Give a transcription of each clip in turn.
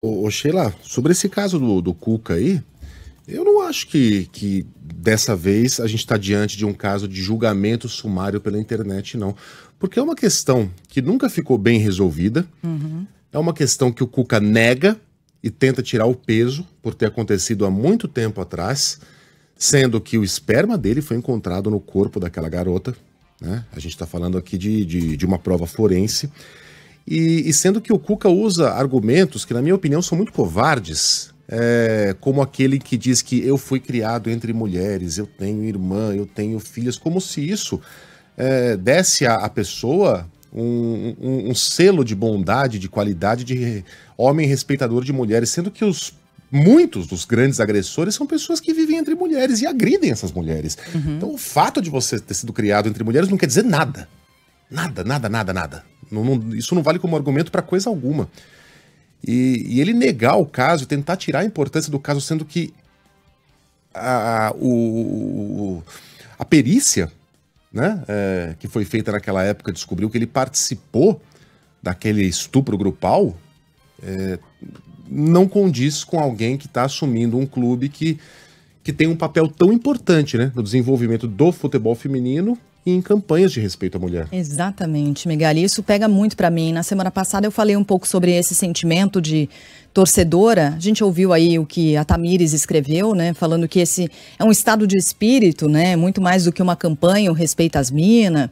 Ô Sheila, sobre esse caso do Cuca aí, eu não acho que dessa vez a gente está diante de um caso de julgamento sumário pela internet, não. Porque é uma questão que nunca ficou bem resolvida, é uma questão que o Cuca nega e tenta tirar o peso por ter acontecido há muito tempo atrás, sendo que o esperma dele foi encontrado no corpo daquela garota, né? A gente está falando aqui de uma prova forense. E sendo que o Cuca usa argumentos que, na minha opinião, são muito covardes, como aquele que diz que eu fui criado entre mulheres, eu tenho irmã, eu tenho filhas, como se isso desse à pessoa um selo de bondade, de qualidade, de homem respeitador de mulheres, sendo que muitos dos grandes agressores são pessoas que vivem entre mulheres e agridem essas mulheres. Então, o fato de você ter sido criado entre mulheres não quer dizer nada. Nada, nada, nada, nada. Isso não vale como argumento para coisa alguma. E ele negar o caso e tentar tirar a importância do caso, sendo que a perícia, né, que foi feita naquela época, descobriu que ele participou daquele estupro grupal, não condiz com alguém que está assumindo um clube que tem um papel tão importante, né, no desenvolvimento do futebol feminino e em campanhas de respeito à mulher. Exatamente, Miguel. Isso pega muito para mim. Na semana passada eu falei um pouco sobre esse sentimento de torcedora. A gente ouviu aí o que a Tamires escreveu, né? Falando que esse é um estado de espírito, né? Muito mais do que uma campanha, o respeito às minas.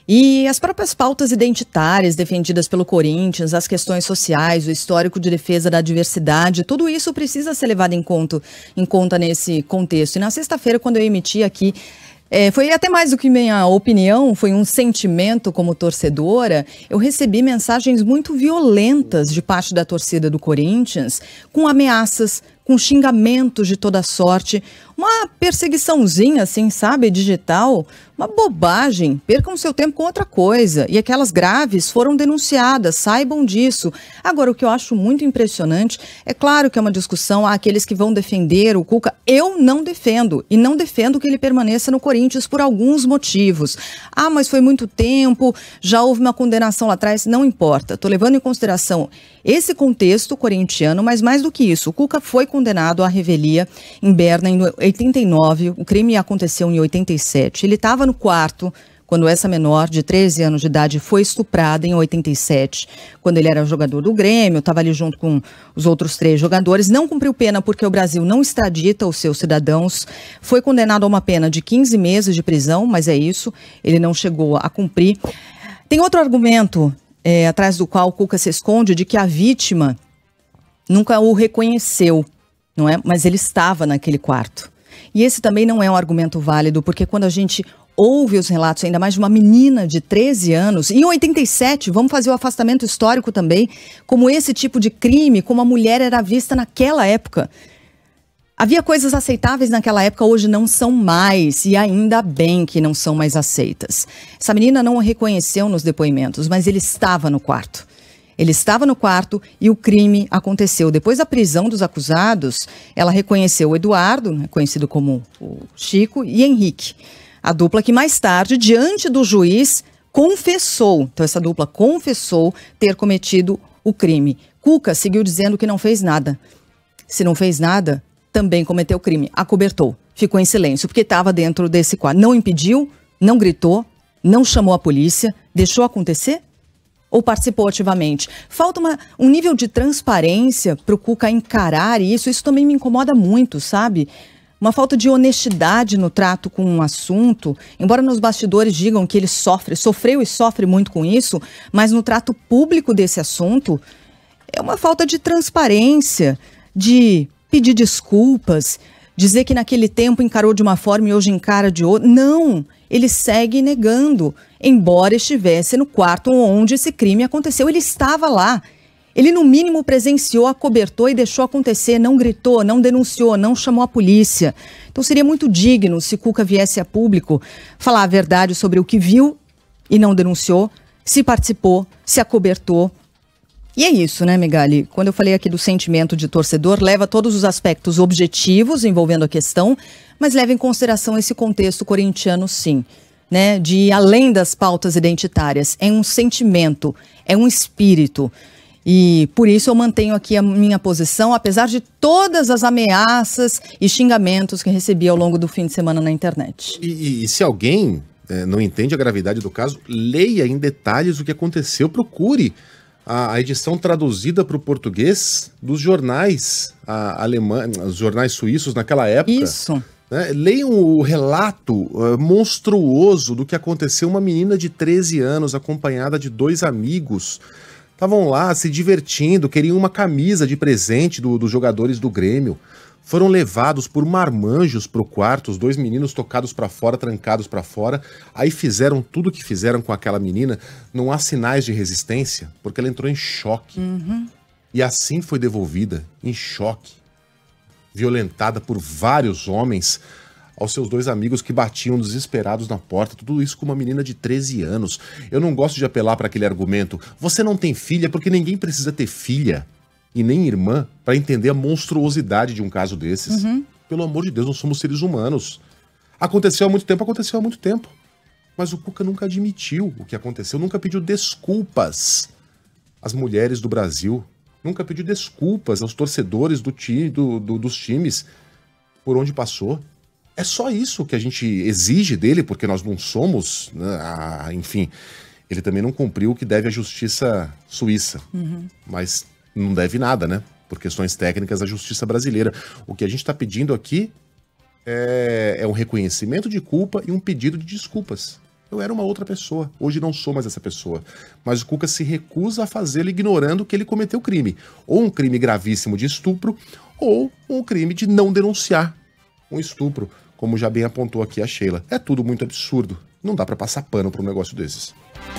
E as próprias pautas identitárias defendidas pelo Corinthians, as questões sociais, o histórico de defesa da diversidade, tudo isso precisa ser levado em conta nesse contexto. E na sexta-feira, quando eu emiti aqui, foi até mais do que minha opinião, foi um sentimento como torcedora. Eu recebi mensagens muito violentas de parte da torcida do Corinthians, com ameaças, com xingamentos de toda sorte, uma perseguiçãozinha, assim, sabe, digital, uma bobagem. Percam seu tempo com outra coisa. E aquelas graves foram denunciadas, saibam disso. Agora, o que eu acho muito impressionante, é claro que é uma discussão, há aqueles que vão defender o Cuca. Eu não defendo, e não defendo que ele permaneça no Corinthians por alguns motivos. Ah, mas foi muito tempo, já houve uma condenação lá atrás, não importa. Estou levando em consideração esse contexto corintiano, mas mais do que isso, o Cuca foi condenado à revelia em Berna em 89, o crime aconteceu em 87. Ele estava no quarto quando essa menor de 13 anos de idade foi estuprada em 87, quando ele era jogador do Grêmio, estava ali junto com os outros 3 jogadores, não cumpriu pena porque o Brasil não extradita os seus cidadãos, foi condenado a uma pena de 15 meses de prisão, mas é isso, ele não chegou a cumprir. Tem outro argumento atrás do qual o Cuca se esconde, de que a vítima nunca o reconheceu, não é? Mas ele estava naquele quarto. E esse também não é um argumento válido, porque quando a gente ouve os relatos, ainda mais de uma menina de 13 anos, em 87, vamos fazer o afastamento histórico também, como esse tipo de crime, como a mulher era vista naquela época. Havia coisas aceitáveis naquela época, hoje não são mais, e ainda bem que não são mais aceitas. Essa menina não o reconheceu nos depoimentos, mas ele estava no quarto. Ele estava no quarto e o crime aconteceu. Depois da prisão dos acusados, ela reconheceu o Eduardo, né, conhecido como o Chico, e Henrique, a dupla que mais tarde, diante do juiz, confessou. Então essa dupla confessou ter cometido o crime. Cuca seguiu dizendo que não fez nada. Se não fez nada, também cometeu crime. Acobertou, ficou em silêncio, porque estava dentro desse quarto. Não impediu, não gritou, não chamou a polícia, deixou acontecer? Ou participou ativamente? Falta um nível de transparência para o Cuca encarar isso. Isso também me incomoda muito, sabe? Uma falta de honestidade no trato com um assunto. Embora nos bastidores digam que ele sofreu e sofre muito com isso, mas no trato público desse assunto, é uma falta de transparência, de pedir desculpas, dizer que naquele tempo encarou de uma forma e hoje encara de outra. Não, ele segue negando. Embora estivesse no quarto onde esse crime aconteceu, ele estava lá. Ele, no mínimo, presenciou, acobertou e deixou acontecer, não gritou, não denunciou, não chamou a polícia. Então seria muito digno se Cuca viesse a público falar a verdade sobre o que viu e não denunciou, se participou, se acobertou. E é isso, né, Megali? Quando eu falei aqui do sentimento de torcedor, leva todos os aspectos objetivos envolvendo a questão, mas leva em consideração esse contexto corintiano, sim. Né, de ir além das pautas identitárias, é um sentimento, é um espírito. E por isso eu mantenho aqui a minha posição, apesar de todas as ameaças e xingamentos que recebi ao longo do fim de semana na internet. E se alguém não entende a gravidade do caso, leia em detalhes o que aconteceu, procure a edição traduzida para o português dos jornais alemães, os jornais suíços naquela época. Isso. Né? Leiam o relato monstruoso do que aconteceu. Uma menina de 13 anos acompanhada de 2 amigos. Estavam lá se divertindo, queriam uma camisa de presente dos jogadores do Grêmio. Foram levados por marmanjos para o quarto, os 2 meninos tocados para fora, trancados para fora. Aí fizeram tudo o que fizeram com aquela menina. Não há sinais de resistência, porque ela entrou em choque. E assim foi devolvida, em choque, violentada por vários homens, aos seus 2 amigos que batiam desesperados na porta, tudo isso com uma menina de 13 anos. Eu não gosto de apelar para aquele argumento, você não tem filha, porque ninguém precisa ter filha e nem irmã para entender a monstruosidade de um caso desses. Pelo amor de Deus, nós somos seres humanos. Aconteceu há muito tempo. Mas o Cuca nunca admitiu o que aconteceu, nunca pediu desculpas às mulheres do Brasil, nunca pediu desculpas aos torcedores dos times por onde passou. É só isso que a gente exige dele, porque nós não somos, né, enfim, ele também não cumpriu o que deve à justiça suíça, mas não deve nada, né, por questões técnicas à justiça brasileira. O que a gente está pedindo aqui é um reconhecimento de culpa e um pedido de desculpas. Eu era uma outra pessoa, hoje não sou mais essa pessoa, mas o Cuca se recusa a fazê-lo ignorando que ele cometeu crime, ou um crime gravíssimo de estupro, ou um crime de não denunciar um estupro, como já bem apontou aqui a Sheila. É tudo muito absurdo. Não dá para passar pano para um negócio desses.